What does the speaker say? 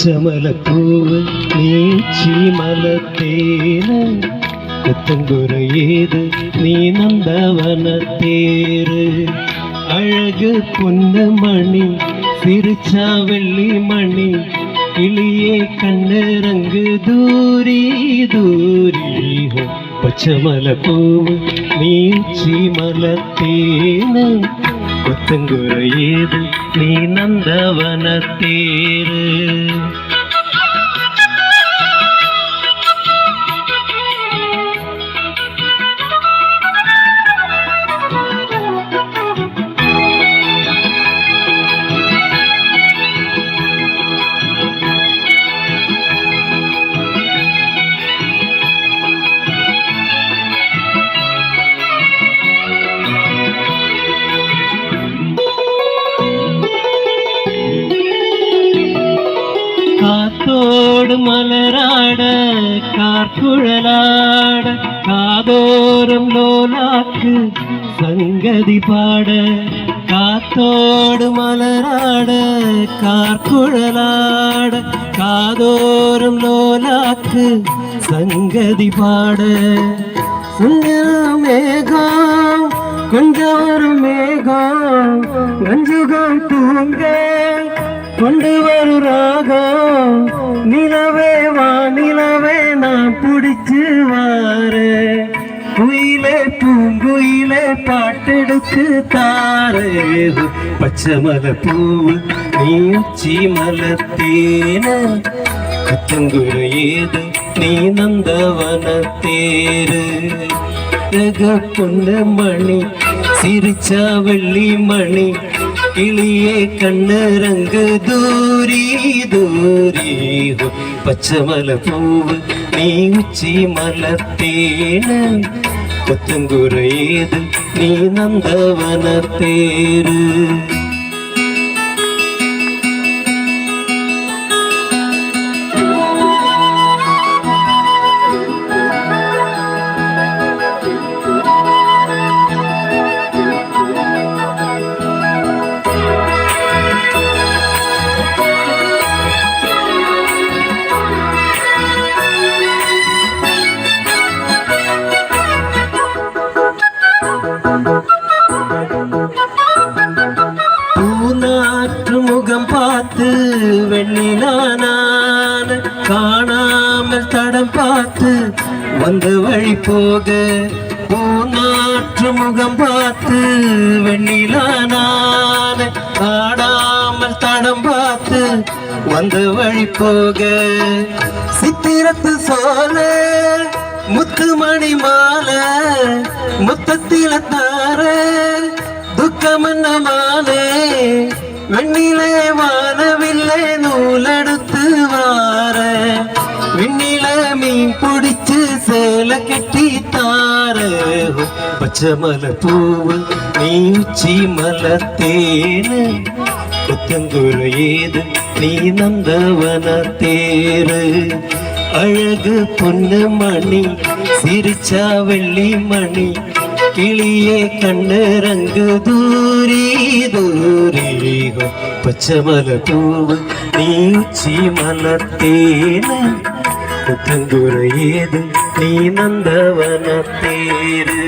പച്ചമലപ്പൂവ് നീച്ചി മലത്തേന കൊത്തങ്കുറയേത് നീ നന്ദവനത്തേര് അഴക് പൊന്നമണി സിരിച്ചാ വെള്ളി മണി കിളിയെ കണ്ണിറങ്ങ് ദൂരി ദൂരി പച്ചമലപ്പൂവ് നീച്ചി മലത്തേന കൊത്തങ്കുറയേത് നീ നന്ദവനത്തേര് കാത്തോട് മലരാട കാർക്കുഴലാട കാതോരം ലോലാക്ക് സംഗതി പാട കാത്തോട് മലരാട കാർക്കുഴലാട കാതോരം ലോലാക്ക് സംഗതി പാട മേഘം கொஞ்சம் மேகம் நஞ்சுகம் தூங்க கொண்டு வரும் ராகம் நிலவே வா நிலவே நான் பிடிச்சு வாரு குயிலே பூங்குயிலே பாட்டெடுத்து தாரு பச்சைமலைப்பூவு நீ உச்சி மலத்தேன கொத்தங்குறையேது நீ நந்தவனத்தேரு பொண்ணு மணி சிரிச்சா வெள்ளி மணி കിളിയെ കണ്ണിറങ്ങ് ദൂരി ദൂരി പച്ചമലപ്പൂവ് നീ ഉച്ചി മലത്തേന കൊത്തങ്കുറയേത് നീ നന്ദവനത്തേര് முகம் பார்த்து வெண்ணிலான காணாமல் தடம் பார்த்து வந்த வழி போக பூநாற்று முகம் பார்த்து வெண்ணிலான காணாமல் தடம் பார்த்து வந்த வழி போக சித்திரத்து சோல முத்துமணி மாலை முத்தத்தில தார துக்கமன்ன மாலை வெண்ணிலே வானவில்லை நூலெடுத்து வார விண்ணில மீன் பிடிச்சு சேல கட்டி தார பச்சைமலைப்பூவு நீ உச்சி மலத்தேன கொத்தங்குறையேது நீ நந்தவனத்தேரு அழகு பொண்ணு மணி சிரிச்சா வெள்ளி மணி കിളിയെ കണ്ണിറങ്ങ് ദൂരി ദൂരി പച്ചമലപ്പൂവ് നീ ഉച്ചി മലത്തേന കൊത്തങ്കുറയേത് നീ നന്ദവനത്തേര്